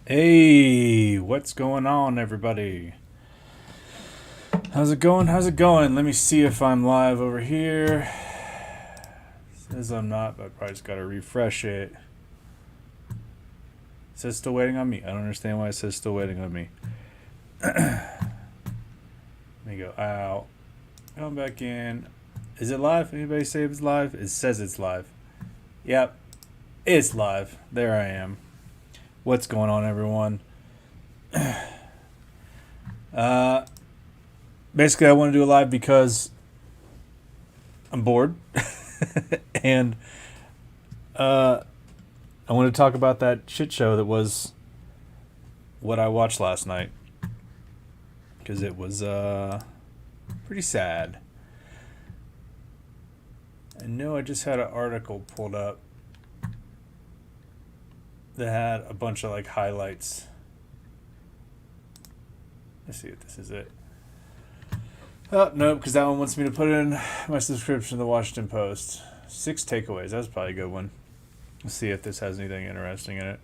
Hey, what's going on, everybody? How's it going? How's it going? Let me see if I'm live over here. Says I'm not, but I probably just gotta refresh it. It says still waiting on me. I don't understand why it says still waiting on me. Let me go out. Come back in. Is it live? Anybody say it's live? It says it's live. Yep, it's live. There I am. What's going on, everyone? Uh, Basically, I want to do a live because I'm bored, and I want to talk about that shit show that was what I watched last night because it was pretty sad. I know I just had an article pulled up that had a bunch of like highlights. Let's see if this is it. Oh, no, because that one wants me to put in my subscription to the Washington Post. 6 takeaways. That's probably a good one. Let's see if this has anything interesting in it.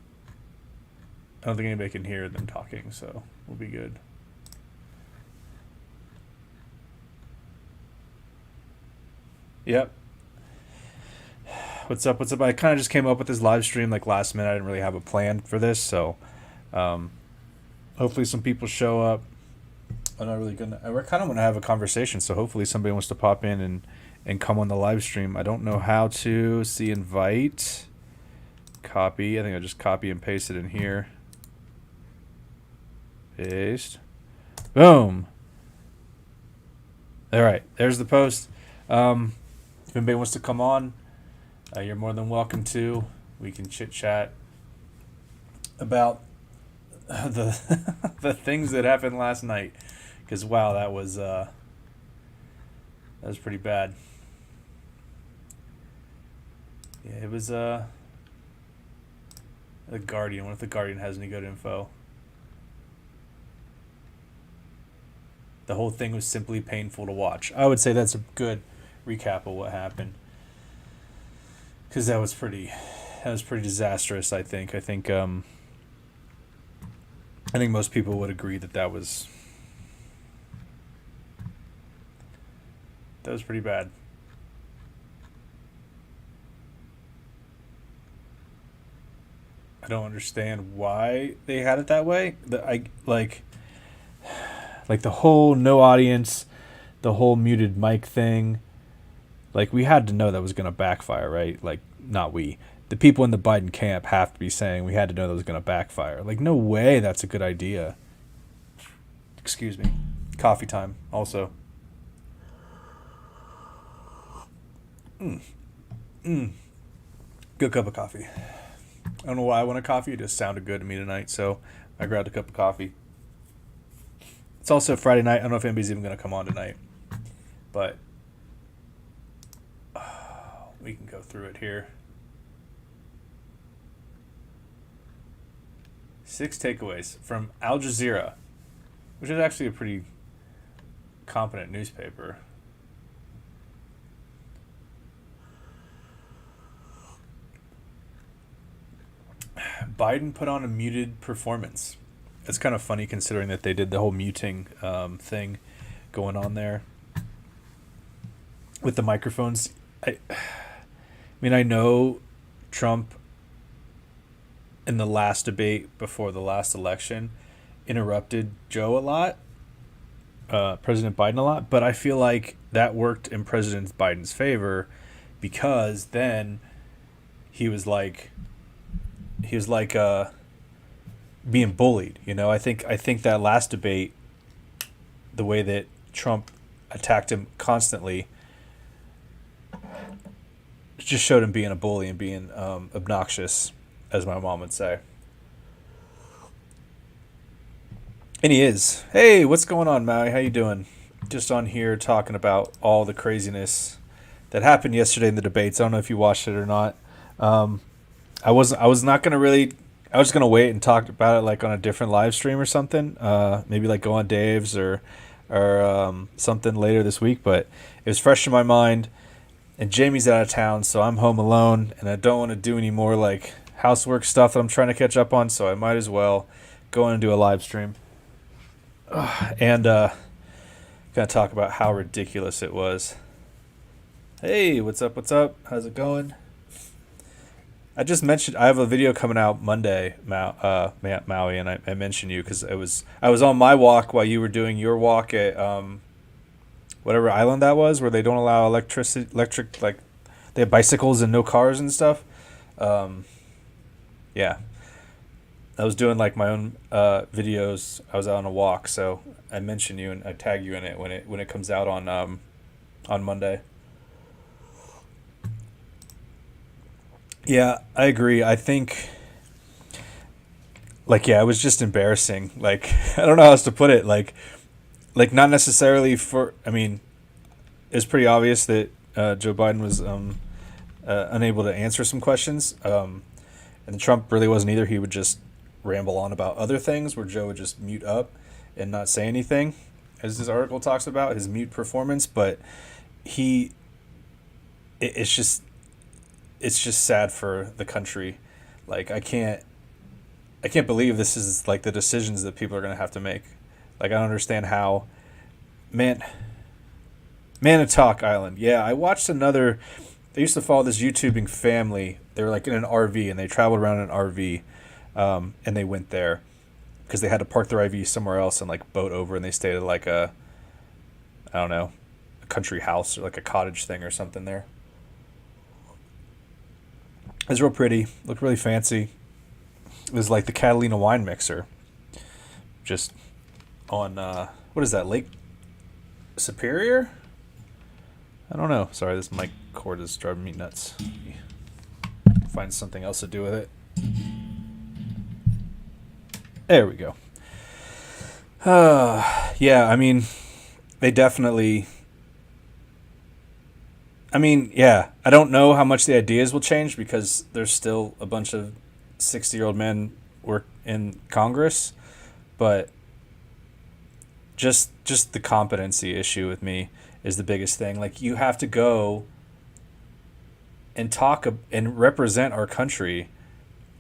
I don't think anybody can hear them talking, so we'll be good. Yep. What's up? What's up? I kind of just came up with this live stream like last minute. I didn't really have a plan for this, so um, hopefully some people show up. I'm not really gonna. I kind of want to have a conversation, so hopefully somebody wants to pop in and come on the live stream. I don't know how to see invite, copy. I think I just copy and paste it in here. Paste, boom. All right, there's the post. If anybody wants to come on, you're more than welcome to. We can chit chat about the the things that happened last night. Because wow, that was pretty bad. Yeah, it was the Guardian. What if the Guardian has any good info? The whole thing was simply painful to watch. I would say that's a good recap of what happened. Because that was pretty disastrous. I think most people would agree that was pretty bad. I don't understand why they had it that way. Like the whole no audience, the whole muted mic thing. Like we had to know that was going to backfire, right? Like not we. The people in the Biden camp have to be saying we had to know that was going to backfire. Like no way that's a good idea. Excuse me. Coffee time also. Good cup of coffee. I don't know why I want a coffee. It just sounded good to me tonight, so I grabbed a cup of coffee. It's also Friday night. I don't know if anybody's even going to come on tonight, but we can go through it here. 6 takeaways from Al Jazeera, which is actually a pretty competent newspaper. Biden put on a muted performance. It's kind of funny considering that they did the whole muting thing going on there with the microphones. I mean, I know Trump in the last debate before the last election interrupted Joe a lot, President Biden a lot, but I feel like that worked in President Biden's favor because then he was like being bullied. You know, I think that last debate, the way that Trump attacked him constantly, just showed him being a bully and being obnoxious, as my mom would say. And he is. Hey, what's going on, Maui? How you doing? Just on here talking about all the craziness that happened yesterday in the debates. I don't know if you watched it or not. I was not gonna really. I was gonna wait and talk about it like on a different live stream or something. Maybe like go on Dave's or something later this week. But it was fresh in my mind, and Jamie's out of town, so I'm home alone, and I don't want to do any more like housework stuff that I'm trying to catch up on, so I might as well go in and do a live stream. And gonna talk about how ridiculous it was. Hey, what's up? What's up? How's it going? I just mentioned I have a video coming out Monday, Maui, and I mentioned you because I was on my walk while you were doing your walk at whatever island that was, where they don't allow electric, like they have bicycles and no cars and stuff. Yeah, I was doing like my own videos. I was out on a walk, so I mention you and I tag you in it when it comes out on Monday. Yeah, I agree. I think like yeah, it was just embarrassing. Like I don't know how else to put it. Like not necessarily for. I mean, it's pretty obvious that Joe Biden was unable to answer some questions, and Trump really wasn't either. He would just ramble on about other things, where Joe would just mute up and not say anything, as this article talks about his mute performance. But he, it's just sad for the country. Like I can't believe this is like the decisions that people are gonna have to make. Like I don't understand how, man. Manitowoc Island. Yeah, I watched another. They used to follow this YouTubing family. They were like in an RV and they traveled around in an RV, and they went there because they had to park their RV somewhere else and like boat over, and they stayed at like I don't know, a country house or like a cottage thing or something there. It was real pretty. Looked really fancy. It was like the Catalina wine mixer. Just on what is that, Lake Superior? I don't know. Sorry, this mic cord is driving me nuts. Find something else to do with it. There we go. Yeah, I mean, they definitely. I mean, yeah, I don't know how much the ideas will change because there's still a bunch of 60-year-old men work in Congress, but just the competency issue with me is the biggest thing. Like you have to go and talk and represent our country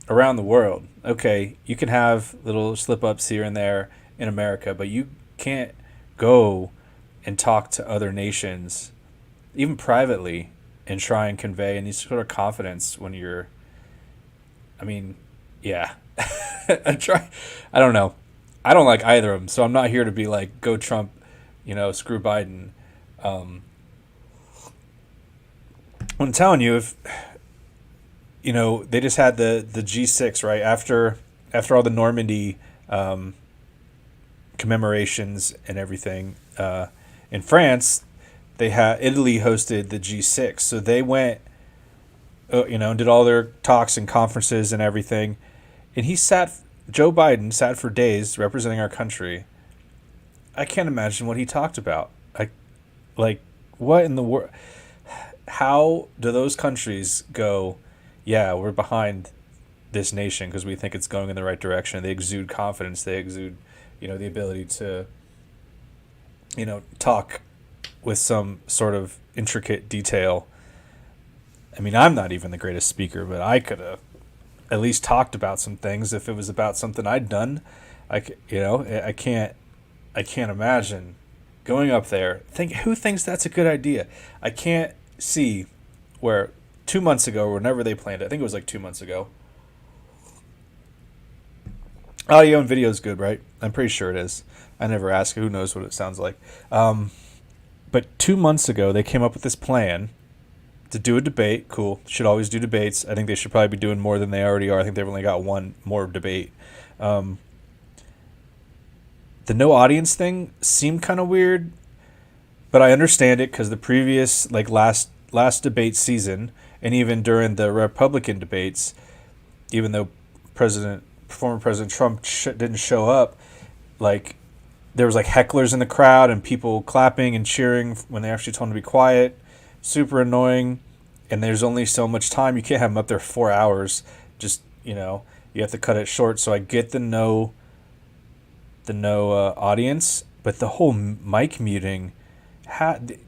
around the world. Okay, you can have little slip ups here and there in America, but you can't go and talk to other nations, even privately, and try and convey any sort of confidence when you're. I mean, yeah, I don't know. I don't like either of them, so I'm not here to be like, go Trump, screw Biden. I'm telling you, if they just had the G6 right after all the Normandy commemorations and everything in France, Italy hosted the G6, so they went, and did all their talks and conferences and everything, and Joe Biden sat for days representing our country. I can't imagine what he talked about. Like, what in the world? How do those countries go, yeah, we're behind this nation because we think it's going in the right direction? They exude confidence. They exude, the ability to, talk with some sort of intricate detail. I mean, I'm not even the greatest speaker, but I could have at least talked about some things if it was about something I'd done. I can't imagine going up there. Who thinks that's a good idea? I can't see where 2 months ago, or whenever they planned it, I think it was like 2 months ago. Audio and video is good, right? I'm pretty sure it is. I never ask. Who knows what it sounds like? But 2 months ago, they came up with this plan to do a debate. Cool. Should always do debates. I think they should probably be doing more than they already are. I think they've only got one more debate. The no audience thing seemed kind of weird, but I understand it because the previous, like last debate season, and even during the Republican debates, even though former President Trump didn't show up, like there was like hecklers in the crowd and people clapping and cheering when they actually told him to be quiet. Super annoying, and there's only so much time. You can't have them up there 4 hours. Just you have to cut it short. So I get the no audience, but the whole mic muting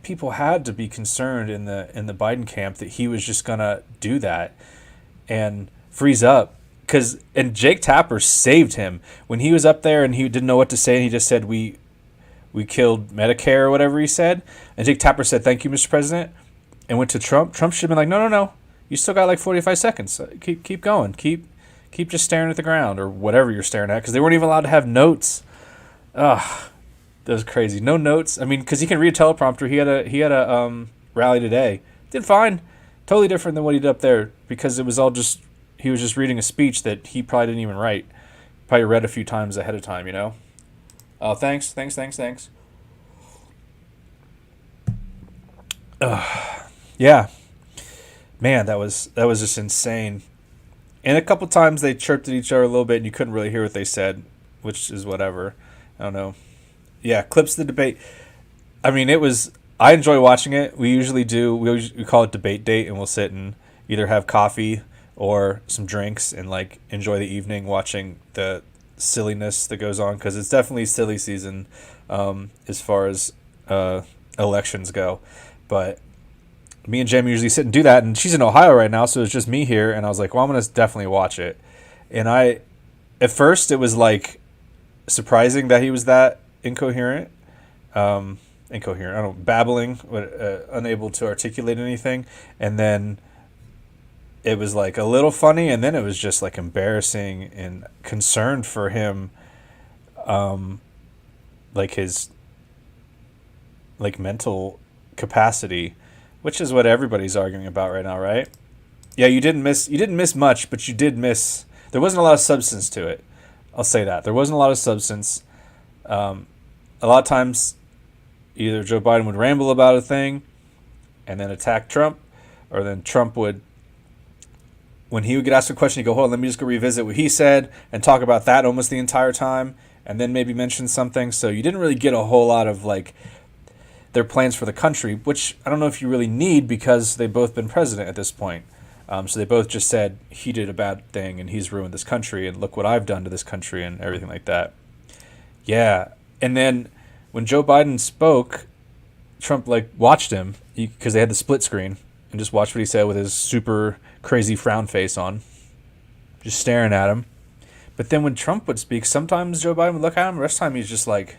people had to be concerned in the Biden camp that he was just gonna do that, and freeze up. And Jake Tapper saved him when he was up there and he didn't know what to say, and he just said we killed Medicare or whatever he said. And Jake Tapper said, "Thank you, Mr. President," and went to Trump. Trump should have been like, "No, no, no. You still got like 45 seconds. Keep going. Keep just staring at the ground or whatever you're staring at," because they weren't even allowed to have notes. Ugh, that was crazy. No notes. I mean, because he can read a teleprompter. He had a rally today. Did fine. Totally different than what he did up there because it was all just he was just reading a speech that he probably didn't even write. Probably read a few times ahead of time, you know. Oh, thanks. Yeah, man, that was just insane. And a couple times they chirped at each other a little bit, and you couldn't really hear what they said, which is whatever. I don't know. Yeah, clips of the debate. I mean, it was. I enjoy watching it. We usually do. We call it debate date, and we'll sit and either have coffee or some drinks and like enjoy the evening watching the silliness that goes on because it's definitely silly season as far as elections go. But me and Jamie usually sit and do that, and she's in Ohio right now, so it's just me here. And I was like, well, I'm gonna definitely watch it. And at first, it was like surprising that he was that incoherent. Incoherent. I don't know, babbling, unable to articulate anything, and then it was like a little funny, and then it was just like embarrassing and concerned for him, like his like mental capacity, which is what everybody's arguing about right now, right? Yeah, you didn't miss much, but you did miss. There wasn't a lot of substance to it. I'll say that there wasn't a lot of substance. A lot of times, either Joe Biden would ramble about a thing, and then attack Trump, or then Trump would, when he would get asked a question, he'd go, "Hold on, let me just go revisit what he said," and talk about that almost the entire time, and then maybe mention something. So you didn't really get a whole lot of like their plans for the country, which I don't know if you really need because they've both been president at this point. So they both just said he did a bad thing and he's ruined this country and look what I've done to this country and everything like that. Yeah. And then when Joe Biden spoke, Trump like watched him because they had the split screen and just watched what he said with his super crazy frown face on, just staring at him. But then when Trump would speak, sometimes Joe Biden would look at him. The rest of the time he's just like,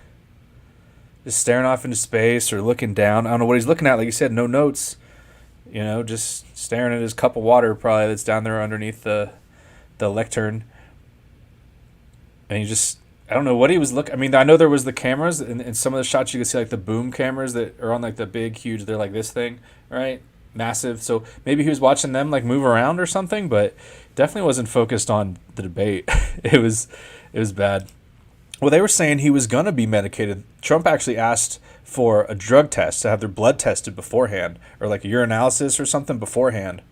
just staring off into space or looking down. I don't know what he's looking at. Like you said, no notes. You know, just staring at his cup of water probably that's down there underneath the lectern. And he just, I don't know what he was looking. I mean, I know there was the cameras, and in some of the shots you could see like the boom cameras that are on like the big, huge, they're like this thing, right? Massive. So maybe he was watching them like move around or something, but definitely wasn't focused on the debate. It was bad. Well, they were saying he was going to be medicated. Trump actually asked for a drug test to have their blood tested beforehand, or like a urinalysis or something beforehand,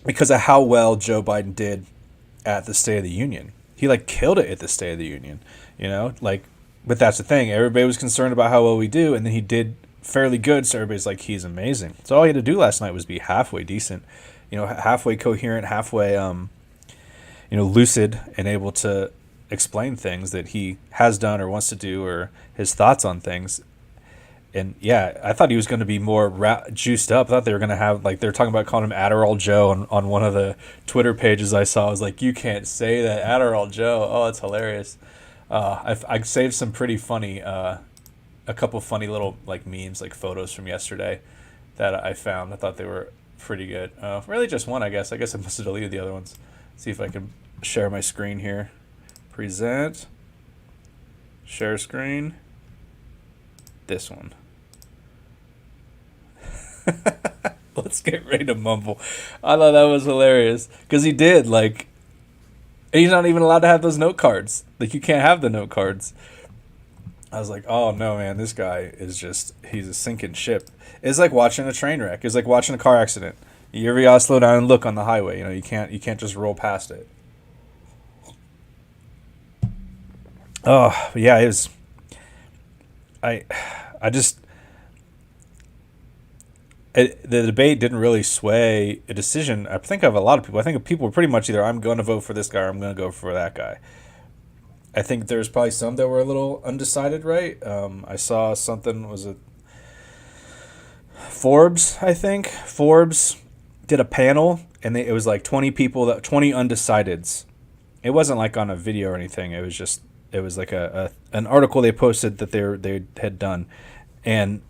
because of how well Joe Biden did at the State of the Union. He like killed it at the State of the Union, you know, like, but that's the thing. Everybody was concerned about how well we do, and then he did fairly good. So everybody's like, he's amazing. So all he had to do last night was be halfway decent, you know, halfway coherent, halfway, lucid and able to explain things that he has done or wants to do or his thoughts on things. And yeah, I thought he was going to be more juiced up. I thought they were going to have, like, they were talking about calling him Adderall Joe on one of the Twitter pages I saw. I was like, you can't say that, Adderall Joe. Oh, it's hilarious. I saved some pretty funny, a couple funny little like memes, like photos from yesterday that I found. I thought they were pretty good. Really just one, I guess. I guess I must have deleted the other ones. See if I can share my screen here. Present. Share screen. This one. Let's get ready to mumble. I thought that was hilarious because he did, like, he's not even allowed to have those note cards. Like, you can't have the note cards. I was like, oh no, man, this guy is just, he's a sinking ship. It's like watching a train wreck. It's like watching a car accident. You ever gotta slow down and look on the highway. You know, you can't just roll past it. Oh yeah, it was. The debate didn't really sway a decision. I think of a lot of people. I think people were pretty much either I'm going to vote for this guy or I'm going to go for that guy. I think there's probably some that were a little undecided, right? I saw something, was it Forbes, I think? Forbes did a panel, and it was like 20 people, 20 undecideds. It wasn't like on a video or anything. It was like an article they posted that they had done, and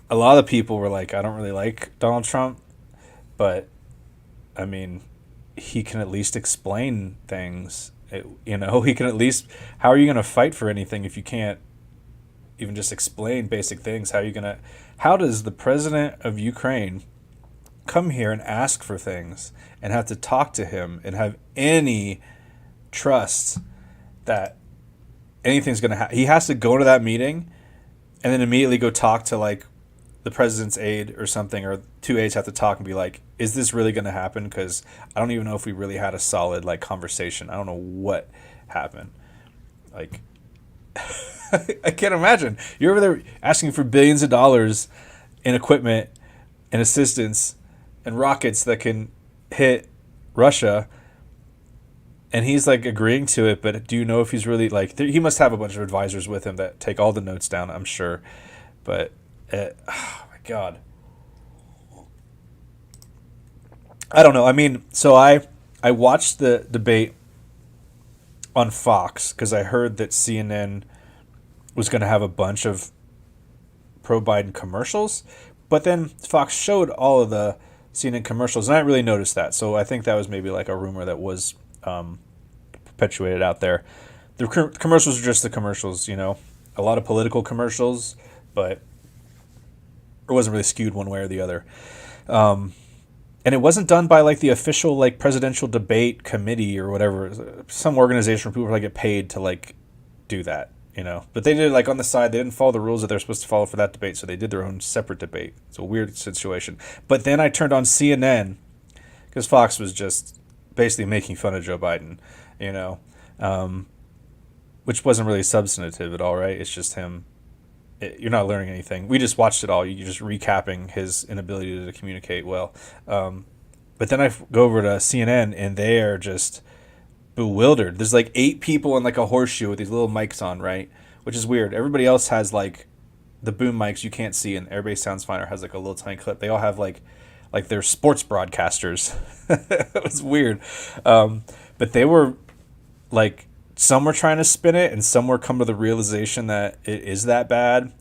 a lot of people were like, I don't really like Donald Trump, but I mean, he can at least explain things. He can at least. How are you going to fight for anything if you can't even just explain basic things? How does the president of Ukraine come here and ask for things and have to talk to him and have any trust that anything's going to happen? He has to go to that meeting and then immediately go talk to like the president's aide or something, or two aides have to talk and be like, is this really going to happen? Because I don't even know if we really had a solid like conversation. I don't know what happened. Like, I can't imagine. You're over there asking for billions of dollars in equipment and assistance and rockets that can hit Russia, and he's like agreeing to it, but do you know if he's really like, he must have a bunch of advisors with him that take all the notes down, I'm sure. But oh my God, I don't know. I mean, so I watched the debate on Fox because I heard that CNN was going to have a bunch of pro-Biden commercials, but then Fox showed all of the CNN commercials, and I didn't really notice that. So I think that was maybe like a rumor that was perpetuated out there. The commercials are just the commercials, a lot of political commercials, but it wasn't really skewed one way or the other. And it wasn't done by like the official like presidential debate committee or whatever, some organization where people like get paid to like do that, But they did it like on the side. They didn't follow the rules that they're supposed to follow for that debate, so they did their own separate debate. It's a weird situation. But then I turned on CNN because Fox was just basically making fun of Joe Biden, which wasn't really substantive at all, right? It's just him. You're not learning anything. We just watched it all. You're just recapping his inability to communicate well. But then I go over to CNN, and they are just bewildered. There's like 8 people in like a horseshoe with these little mics on, right? Which is weird. Everybody else has like the boom mics you can't see, and Everybody Sounds Fine or has like a little tiny clip. They all have like they're sports broadcasters. It was weird. But they were like, some were trying to spin it, and some were coming to the realization that it is that bad.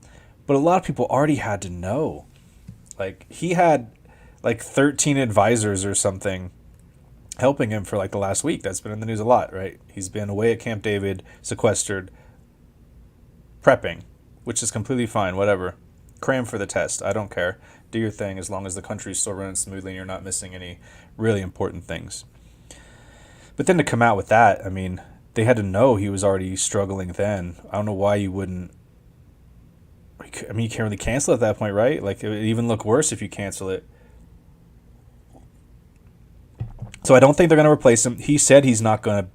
But a lot of people already had to know. Like, he had like 13 advisors or something helping him for like the last week. That's been in the news a lot, right? He's been away at Camp David, sequestered, prepping, which is completely fine, whatever. Cram for the test. I don't care. Do your thing as long as the country's still running smoothly and you're not missing any really important things. But then to come out with that, I mean, they had to know he was already struggling then. I don't know why you wouldn't. I mean, you can't really cancel at that point, right? Like, it would even look worse if you cancel it. So I don't think they're going to replace him. He said he's not going to.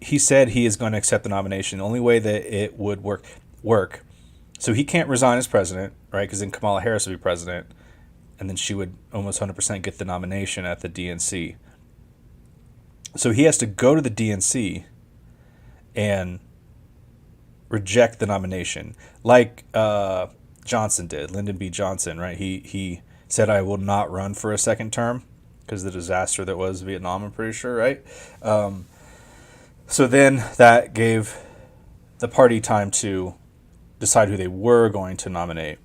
He said he is going to accept the nomination. The only way that it would work. So he can't resign as president, right? Because then Kamala Harris would be president, and then she would almost 100% get the nomination at the DNC. So he has to go to the DNC and reject the nomination, like Johnson did, Lyndon B. Johnson, right? He said, I will not run for a second term because of the disaster that was Vietnam, I'm pretty sure, right? So then that gave the party time to decide who they were going to nominate.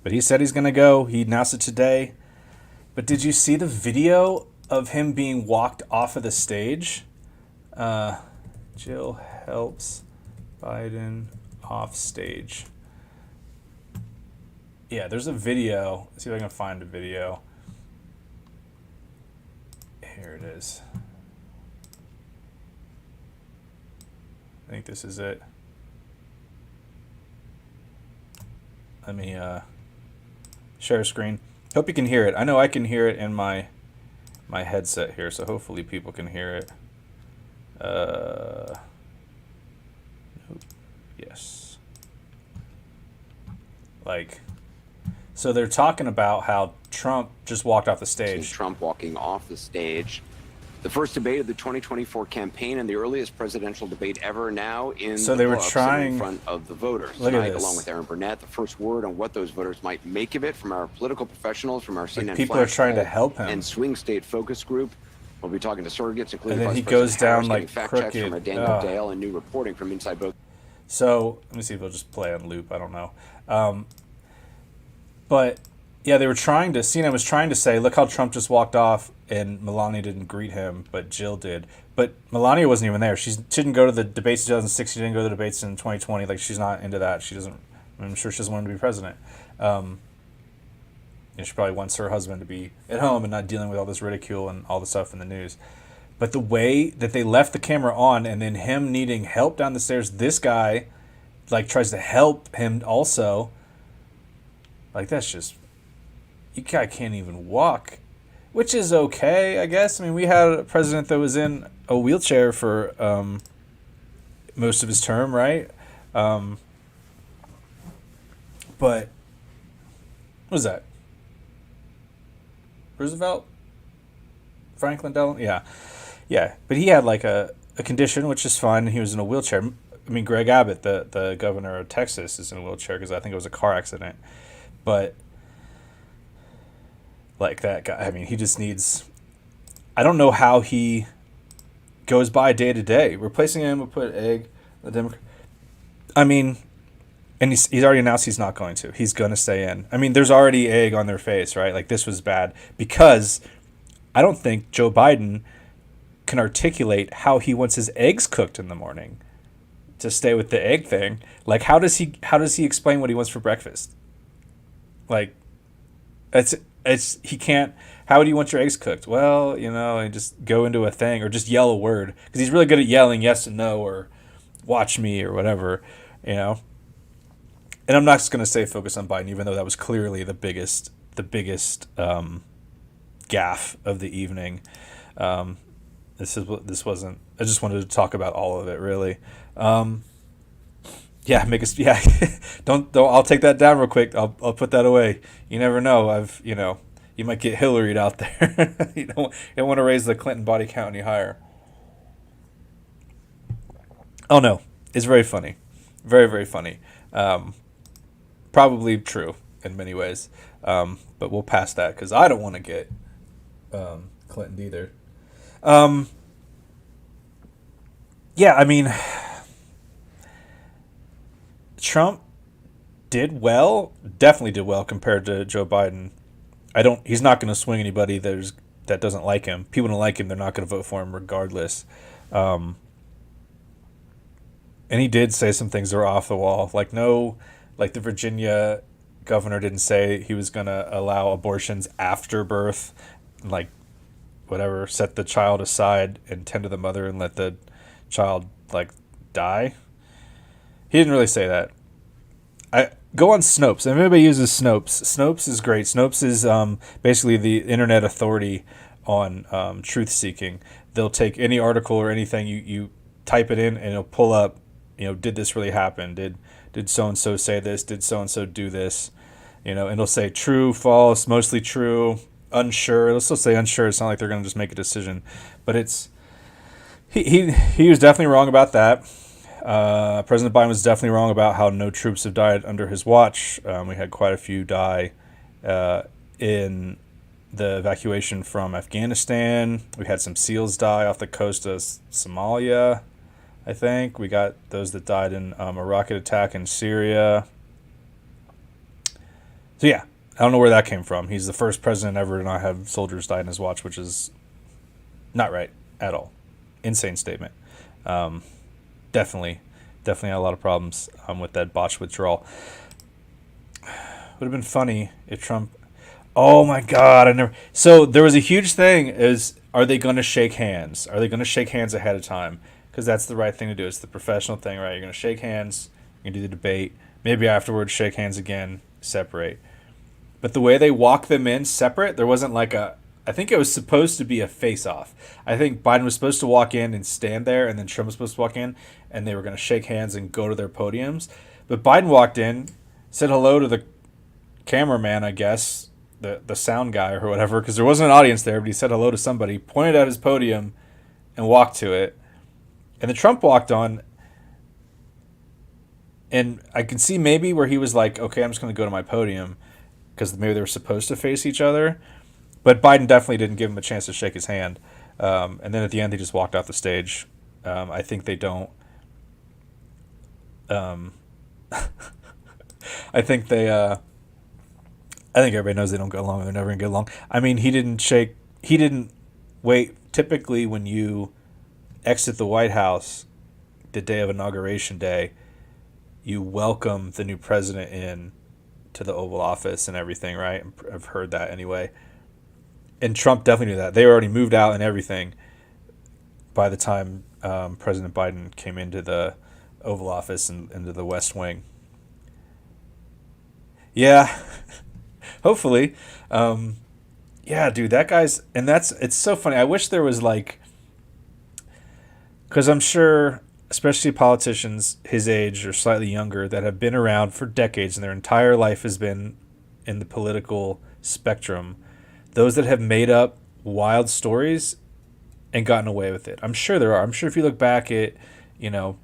But he said he's going to go. He announced it today. But did you see the video of him being walked off of the stage? Jill helps Biden off stage. Yeah, there's a video. Let's see if I can find a video. Here it is. I think this is it. Let me share screen. Hope you can hear it. I know I can hear it in my headset here, so hopefully people can hear it. Nope. Yes. Like, so they're talking about how Trump just walked off the stage. Trump walking off the stage. The first debate of the 2024 campaign and the earliest presidential debate ever now in So the they were books trying and in front of the voters. Look at Tonight, this. along with Aaron Burnett, the first word on what those voters might make of it from our political professionals, from our CNN people are Flash trying to poll help him. and swing state focus group. We'll be talking to surrogates, including And then Vice he President goes down Harris, like getting fact checks crooked. from Daniel Dale and new reporting from inside both. So let me see if I'll just play on loop. I don't know. But yeah, they were trying to. CNN was trying to say, look how Trump just walked off, and Melania didn't greet him, but Jill did. But Melania wasn't even there. She didn't go to the debates in 2006. She didn't go to the debates in 2020. Like, she's not into that. She doesn't. I'm sure she doesn't want him to be president. She probably wants her husband to be at home and not dealing with all this ridicule and all the stuff in the news. But the way that they left the camera on, and then him needing help down the stairs, this guy like tries to help him also. Like, that's just, you guy can't even walk, which is okay, I guess. I mean, we had a president that was in a wheelchair for most of his term, right? But what was that? Roosevelt? Franklin Delano? Yeah. But he had like a condition, which is fine. He was in a wheelchair. I mean, Greg Abbott, the governor of Texas, is in a wheelchair because I think it was a car accident. But like that guy, I mean, he just needs. I don't know how he goes by day to day. Replacing him, we'll put Egg, the Democrat. I mean, and he's already announced he's not going to. He's going to stay in. I mean, there's already egg on their face, right? Like, this was bad because I don't think Joe Biden can articulate how he wants his eggs cooked in the morning. To stay with the egg thing, like, how does he explain what he wants for breakfast? Like, it's he can't. How do you want your eggs cooked? Well, and just go into a thing or just yell a word, because he's really good at yelling yes and no or watch me or whatever, And I'm not just gonna say focus on Biden, even though that was clearly the biggest gaffe of the evening. This wasn't. I just wanted to talk about all of it, really. Don't. I'll take that down real quick. I'll put that away. You never know. You might get Hillaried out there. you don't want to raise the Clinton body count any higher. Oh no, it's very funny, very very funny. Probably true in many ways, but we'll pass that because I don't want to get Clinton either. Yeah, I mean, Trump definitely did well compared to Joe Biden. He's not going to swing anybody that doesn't like him. People don't like him, they're not going to vote for him regardless. And he did say some things that were off the wall. Like the Virginia governor didn't say he was going to allow abortions after birth. Like, whatever, set the child aside and tend to the mother and let the child, like, die. He didn't really say that. I go on Snopes. If anybody uses Snopes, Snopes is great. Snopes is basically the internet authority on truth seeking. They'll take any article or anything, you type it in and it'll pull up, did this really happen? Did so and so say this? Did so and so do this? And it'll say true, false, mostly true, unsure. It'll still say unsure. It's not like they're going to just make a decision, but it's he was definitely wrong about that. President Biden was definitely wrong about how no troops have died under his watch. We had quite a few die in the evacuation from Afghanistan. We had some SEALs die off the coast of Somalia, I think. We got those that died in a rocket attack in Syria. So yeah, I don't know where that came from. He's the first president ever to not have soldiers die in his watch, which is not right at all. Insane statement. Definitely had a lot of problems with that botched withdrawal. Would have been funny if Trump. Oh my God! So there was a huge thing: are they going to shake hands? Are they going to shake hands ahead of time? Because that's the right thing to do. It's the professional thing, right? You're going to shake hands. You're going to do the debate. Maybe afterwards, shake hands again, separate. But the way they walk them in separate, there wasn't like I think it was supposed to be a face-off. I think Biden was supposed to walk in and stand there, and then Trump was supposed to walk in, and they were going to shake hands and go to their podiums. But Biden walked in, said hello to the cameraman, I guess, the sound guy or whatever, because there wasn't an audience there, but he said hello to somebody, pointed at his podium, and walked to it. And then Trump walked on, and I can see maybe where he was like, okay, I'm just going to go to my podium, because maybe they were supposed to face each other. But Biden definitely didn't give him a chance to shake his hand. And then at the end, they just walked off the stage. I think they don't. I think they. I think everybody knows they don't get along. They're never gonna get along. I mean, he didn't shake. He didn't wait. Typically, when you exit the White House, the day of Inauguration Day, you welcome the new president in to the Oval Office and everything, right? I've heard that anyway. And Trump definitely knew that. They already moved out and everything by the time President Biden came into the Oval Office and into the West Wing. Yeah, hopefully. Yeah, dude, that guy's, and it's so funny. I wish there was like, because I'm sure, especially politicians his age or slightly younger that have been around for decades and their entire life has been in the political spectrum, those that have made up wild stories and gotten away with it. I'm sure there are. I'm sure if you look back at, you know,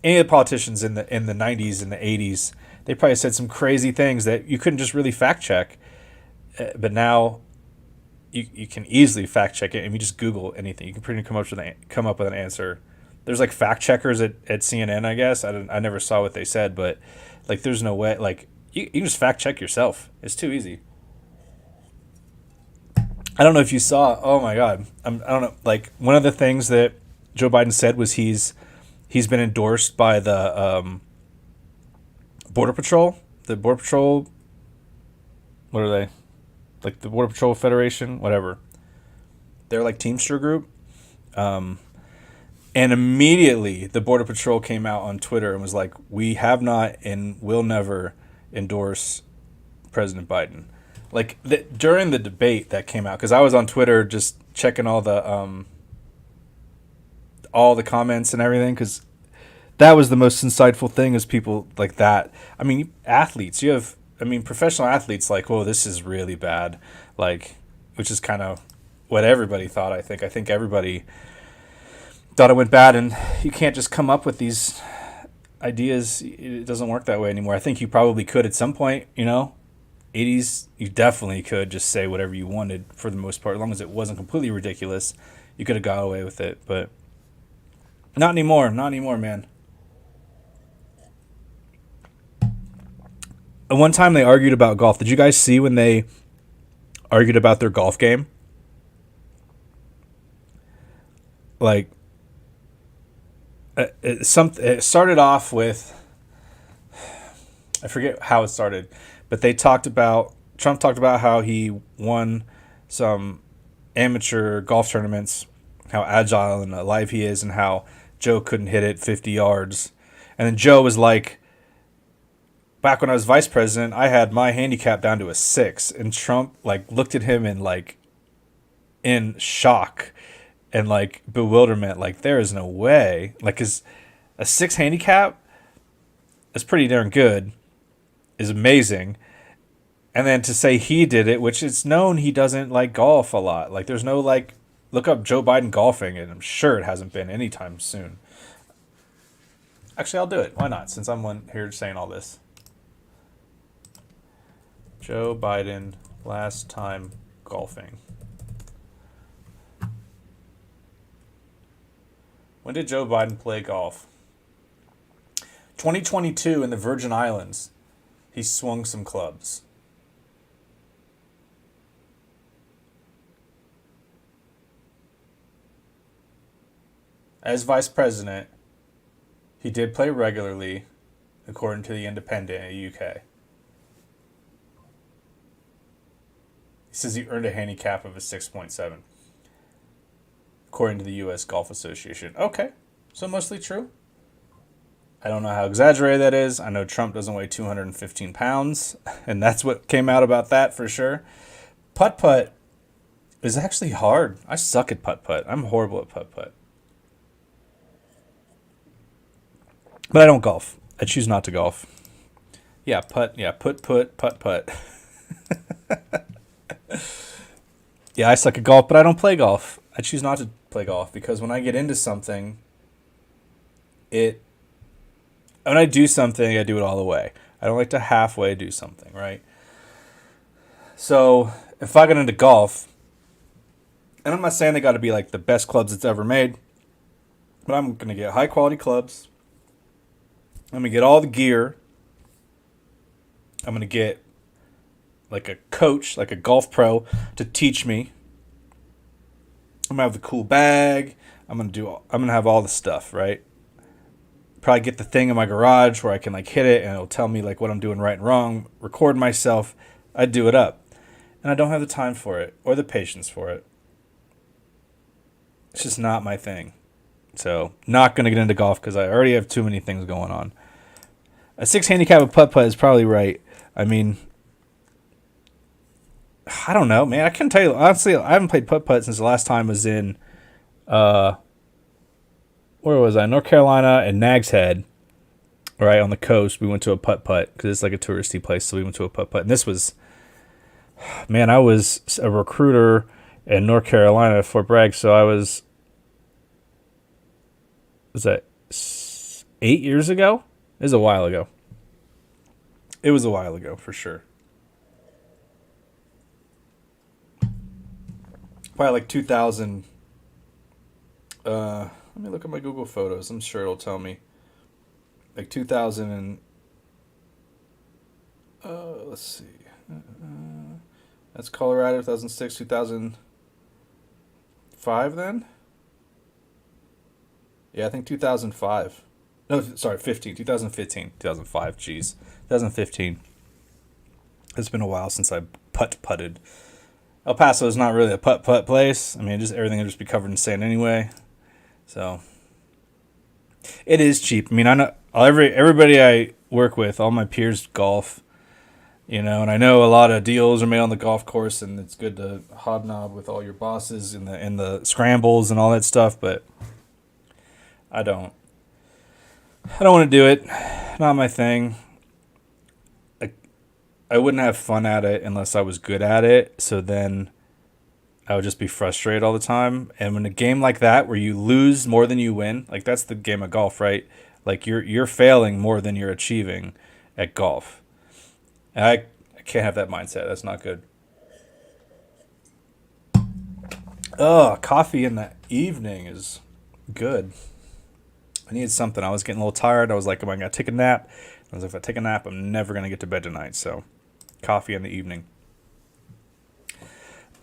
any of the politicians in the 90s and the 80s, they probably said some crazy things that you couldn't just really fact check. But now you can easily fact check it, and you just Google anything. You can pretty much come up with an answer. There's like fact checkers at CNN, I guess. I never saw what they said, but like there's no way. Like you can just fact check yourself. It's too easy. I don't know if you saw. Oh my God, I don't know. Like one of the things that Joe Biden said was he's been endorsed by the Border Patrol. The Border Patrol. What are they? Like the Border Patrol Federation, whatever. They're like Teamster group. And immediately the Border Patrol came out on Twitter and was like, we have not and will never endorse President Biden. Like during the debate that came out, because I was on Twitter just checking all the comments and everything, because that was the most insightful thing is people like that. I mean, athletes, professional athletes like, oh, this is really bad. Like, which is kind of what everybody thought, I think. I think everybody thought it went bad, and you can't just come up with these ideas. It doesn't work that way anymore. I think you probably could at some point, 80s, you definitely could just say whatever you wanted for the most part, as long as it wasn't completely ridiculous. You could have got away with it, but not anymore. Not anymore, man. And one time they argued about golf. Did you guys see when they argued about their golf game? Like, it started off with, I forget how it started, but Trump talked about how he won some amateur golf tournaments, how agile and alive he is, and how Joe couldn't hit it 50 yards. And then Joe was like, back when I was vice president, I had my handicap down to a 6. And Trump looked at him in shock and bewilderment. Like, there is no way. Is a 6 handicap is pretty darn good, is amazing. And then to say he did it, which it's known he doesn't like golf a lot. Like, there's no look up Joe Biden golfing, and I'm sure it hasn't been anytime soon. Actually, I'll do it. Why not? Since I'm one here saying all this. Joe Biden last time golfing. When did Joe Biden play golf? 2022 in the Virgin Islands. He swung some clubs. As vice president, he did play regularly, according to the Independent in the UK. He says he earned a handicap of a 6.7, according to the U.S. Golf Association. Okay, so mostly true. I don't know how exaggerated that is. I know Trump doesn't weigh 215 pounds, and that's what came out about that for sure. Putt-putt is actually hard. I suck at putt-putt. I'm horrible at putt-putt. But I don't golf. I choose not to golf. Yeah, putt. Yeah, putt-putt. Yeah, I suck at golf, but I don't play golf. I choose not to play golf because when I get into something, it when I do something, I do it all the way. I don't like to halfway do something, right? So if I get into golf, and I'm not saying they got to be like the best clubs it's ever made, but I'm gonna get high quality clubs. I'm gonna get all the gear. I'm gonna get like a coach, like a golf pro, to teach me. I'm gonna have the cool bag. I'm gonna have all the stuff, right? Probably get the thing in my garage where I can like hit it and it'll tell me like what I'm doing right and wrong. Record myself. I'd do it up, and I don't have the time for it or the patience for it. It's just not my thing. So not gonna get into golf because I already have too many things going on. A 6 handicap of putt putt is probably right. I mean, I don't know, man. I can't tell you honestly. I haven't played putt putt since the last time I was in, where was I? North Carolina and Nags Head, right on the coast. We went to a putt putt because it's like a touristy place. So we went to a putt putt, and this was, man, I was a recruiter in North Carolina at Fort Bragg. So I was that 8 years ago? It was a while ago. It was a while ago for sure. Probably like 2000. Let me look at my Google Photos. I'm sure it'll tell me. Like 2000 and let's see. That's Colorado 2006, 2005 then? Yeah, I think 2005. No, sorry, 15. 2015. 2005, jeez. 2015. It's been a while since I putted. El Paso is not really a putt place. I mean, just everything will just be covered in sand anyway. So it is cheap. I mean, I know everybody I work with, all my peers golf, and I know a lot of deals are made on the golf course, and it's good to hobnob with all your bosses in the scrambles and all that stuff. But I don't want to do it. Not my thing. I wouldn't have fun at it unless I was good at it. So then I would just be frustrated all the time. And when a game like that, where you lose more than you win, like that's the game of golf, right? Like you're failing more than you're achieving at golf. And I can't have that mindset. That's not good. Oh, coffee in the evening is good. I needed something. I was getting a little tired. I was like, am I going to take a nap? I was like, if I take a nap, I'm never going to get to bed tonight. So coffee in the evening.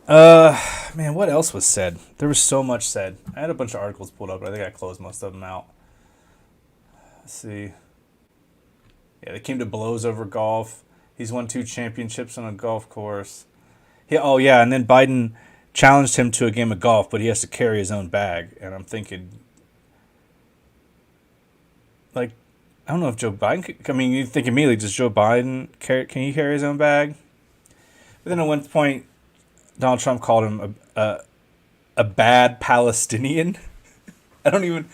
Man, what else was said? There was so much said. I had a bunch of articles pulled up, but I think I closed most of them out. Let's see. Yeah, they came to blows over golf. He's won 2 championships on a golf course. And then Biden challenged him to a game of golf, but he has to carry his own bag. And I'm thinking, like, I don't know if Joe Biden could, I mean, you think immediately, does Joe Biden can he carry his own bag? But then at one point, Donald Trump called him a bad Palestinian. I don't even.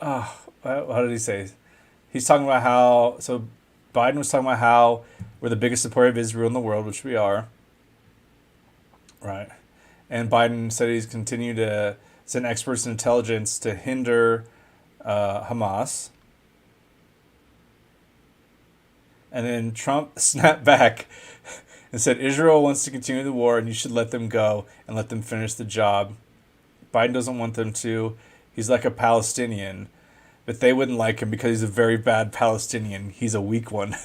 Oh, how did he say? He's talking about how. So Biden was talking about how we're the biggest supporter of Israel in the world, which we are. Right. And Biden said he's continued to send experts in intelligence to hinder Hamas. And then Trump snapped back and said, Israel wants to continue the war and you should let them go and let them finish the job. Biden doesn't want them to. He's like a Palestinian. But they wouldn't like him because he's a very bad Palestinian. He's a weak one.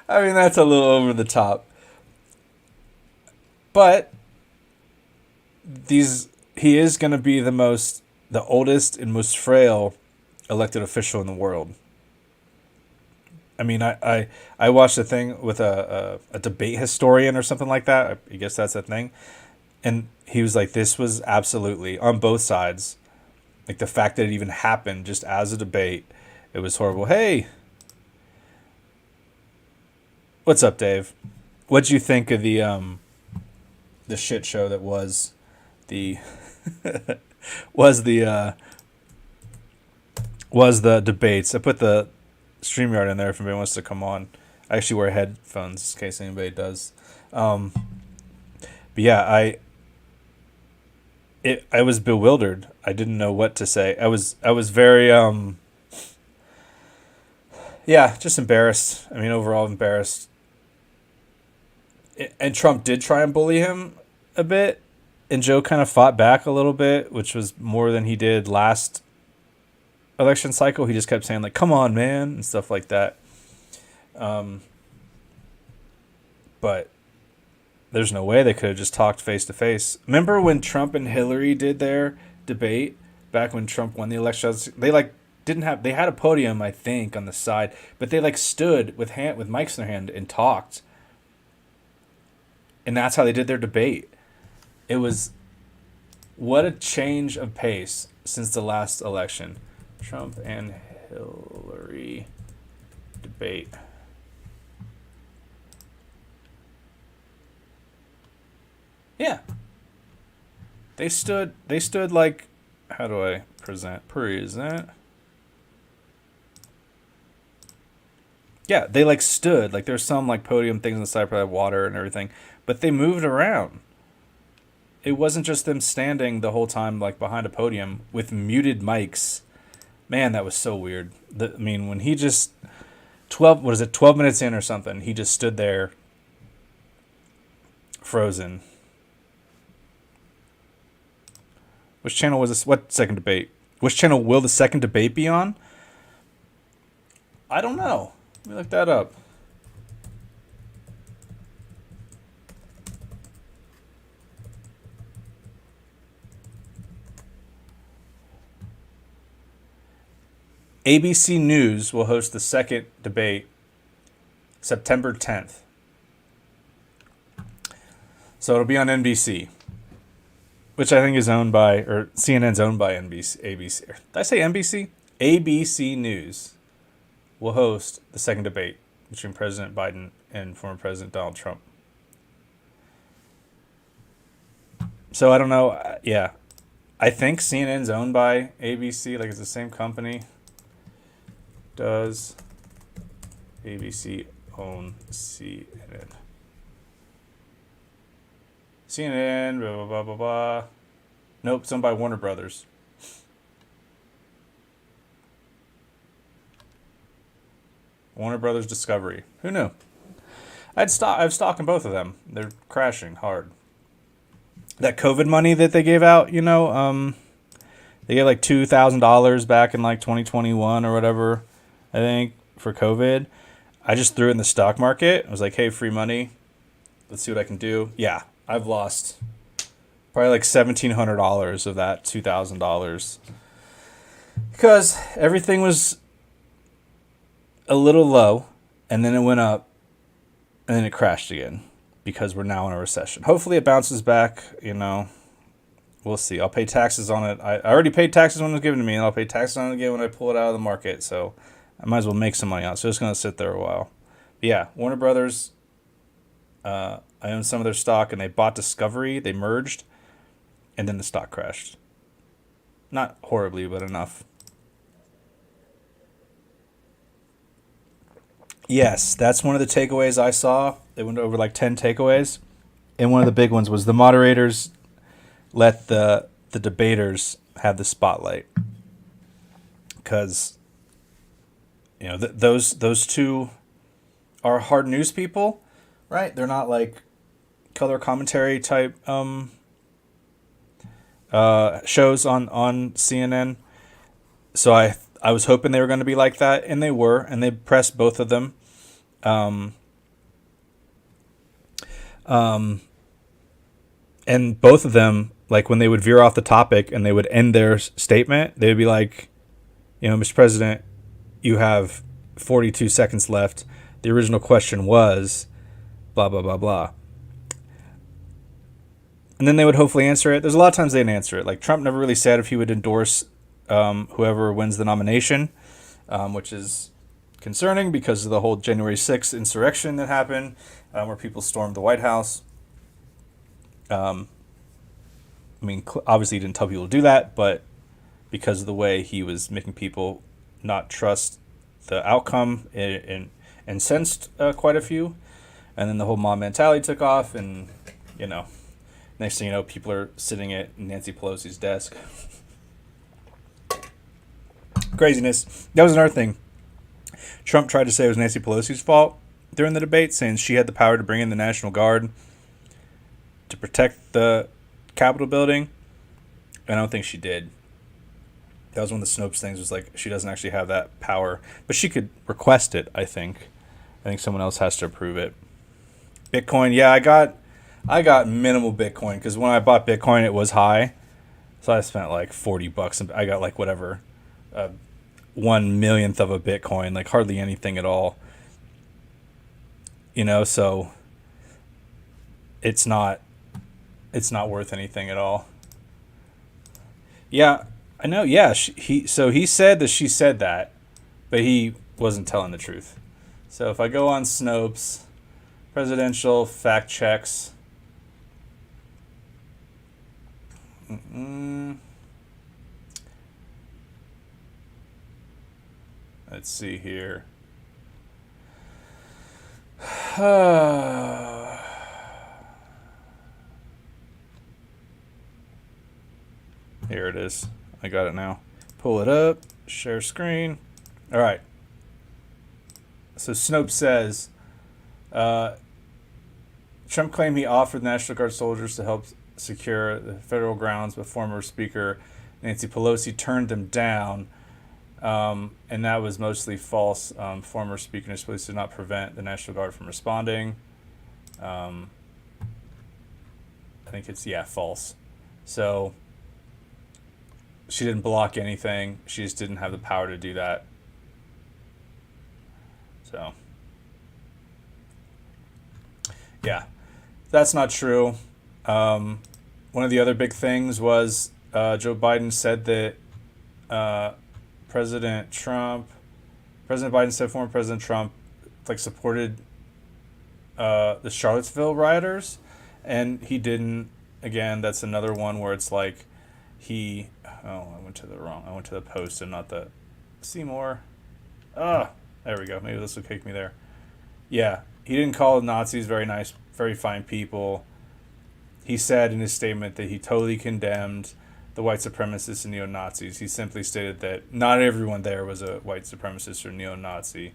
I mean, that's a little over the top. But he is going to be the oldest and most frail elected official in the world. I mean, I watched a thing with a debate historian or something like that. I guess that's a thing. And he was like, this was absolutely, on both sides, like the fact that it even happened just as a debate, it was horrible. Hey, what's up, Dave? What'd you think of the shit show that was the was the debates? I put the StreamYard in there if anybody wants to come on. I actually wear headphones in case anybody does. But yeah, I was bewildered. I didn't know what to say. I was very yeah, just embarrassed. I mean, overall embarrassed. And Trump did try and bully him a bit, and Joe kind of fought back a little bit, which was more than he did last election cycle. He just kept saying like, "Come on, man," and stuff like that. Um, but there's no way they could have just talked face to face. Remember when Trump and Hillary did their debate back when Trump won the election? They like didn't have they had a podium, I think, on the side, but they like stood with mics in their hand and talked, and that's how they did their debate. It was what a change of pace since the last election. Trump and Hillary debate. Yeah. They stood like how do I present? Yeah, they like stood like there's some like podium things on the side, probably water and everything, but they moved around. It wasn't just them standing the whole time like behind a podium with muted mics. Man, that was so weird. I mean, when he just 12 minutes in or something, he just stood there frozen. Which channel was this? What second debate? Which channel will the second debate be on? I don't know. Let me look that up. ABC News will host the second debate September 10th. So it'll be on NBC, which I think is owned by, or CNN's owned by NBC. ABC. Did I say NBC? ABC News will host the second debate between President Biden and former President Donald Trump. So I don't know. Yeah. I think CNN's owned by ABC. Like it's the same company. Does ABC own CNN? CNN, blah, blah, blah, blah, blah. Nope, it's owned by Warner Brothers. Warner Brothers Discovery. Who knew? I have stock in both of them. They're crashing hard. That COVID money that they gave out, they gave like $2,000 back in like 2021 or whatever, I think, for COVID. I just threw it in the stock market. I was like, hey, free money. Let's see what I can do. Yeah, I've lost probably like $1,700 of that $2,000 because everything was a little low and then it went up and then it crashed again because we're now in a recession. Hopefully it bounces back, We'll see. I'll pay taxes on it. I already paid taxes when it was given to me, and I'll pay taxes on it again when I pull it out of the market. So I might as well make some money on it. So it's going to sit there a while. But yeah, Warner Brothers, I own some of their stock, and they bought Discovery. They merged, and then the stock crashed. Not horribly, but enough. Yes, that's one of the takeaways I saw. They went over like 10 takeaways. And one of the big ones was the moderators let the debaters have the spotlight. Because, those two are hard news people, right? They're not like color commentary type shows on CNN. So I was hoping they were going to be like that, and they were, and they pressed both of them. And both of them, like when they would veer off the topic and they would end their statement, they would be like, Mr. President, you have 42 seconds left. The original question was blah, blah, blah, blah. And then they would hopefully answer it. There's a lot of times they didn't answer it. Like Trump never really said if he would endorse whoever wins the nomination, which is concerning because of the whole January 6th insurrection that happened, where people stormed the White House. Obviously he didn't tell people to do that, but because of the way he was making people not trust the outcome, and incensed quite a few, and then the whole mob mentality took off, and you know, next thing you know, people are sitting at Nancy Pelosi's desk. Craziness. That was another thing. Trump tried to say it was Nancy Pelosi's fault during the debate, saying she had the power to bring in the National Guard to protect the Capitol building. And I don't think she did. That was one of the Snopes things, was like she doesn't actually have that power. But she could request it, I think. I think someone else has to approve it. Bitcoin, yeah, I got minimal Bitcoin, because when I bought Bitcoin it was high. So I spent like $40 and I got like whatever, 1/1,000,000th of a Bitcoin, like hardly anything at all. You know, so it's not worth anything at all. Yeah, I know. Yeah, he said that she said that, but he wasn't telling the truth. So if I go on Snopes, presidential fact checks. Let's see here. Here it is. I got it now. Pull it up. Share screen. All right. So Snopes says, Trump claimed he offered National Guard soldiers to help secure the federal grounds, but former Speaker Nancy Pelosi turned them down, and that was mostly false. Former Speaker Nancy Pelosi did not prevent the National Guard from responding. I think it's, false. So she didn't block anything. She just didn't have the power to do that. So, yeah, that's not true. One of the other big things was Joe Biden said that President Biden said former President Trump supported the Charlottesville rioters, and he didn't. Again, that's another one where it's like I went to the Post and not the Seymour. There we go. Maybe this will kick me there. Yeah, he didn't call the Nazis very nice, very fine people. He said in his statement that he totally condemned the white supremacists and neo-Nazis. He simply stated that not everyone there was a white supremacist or neo-Nazi.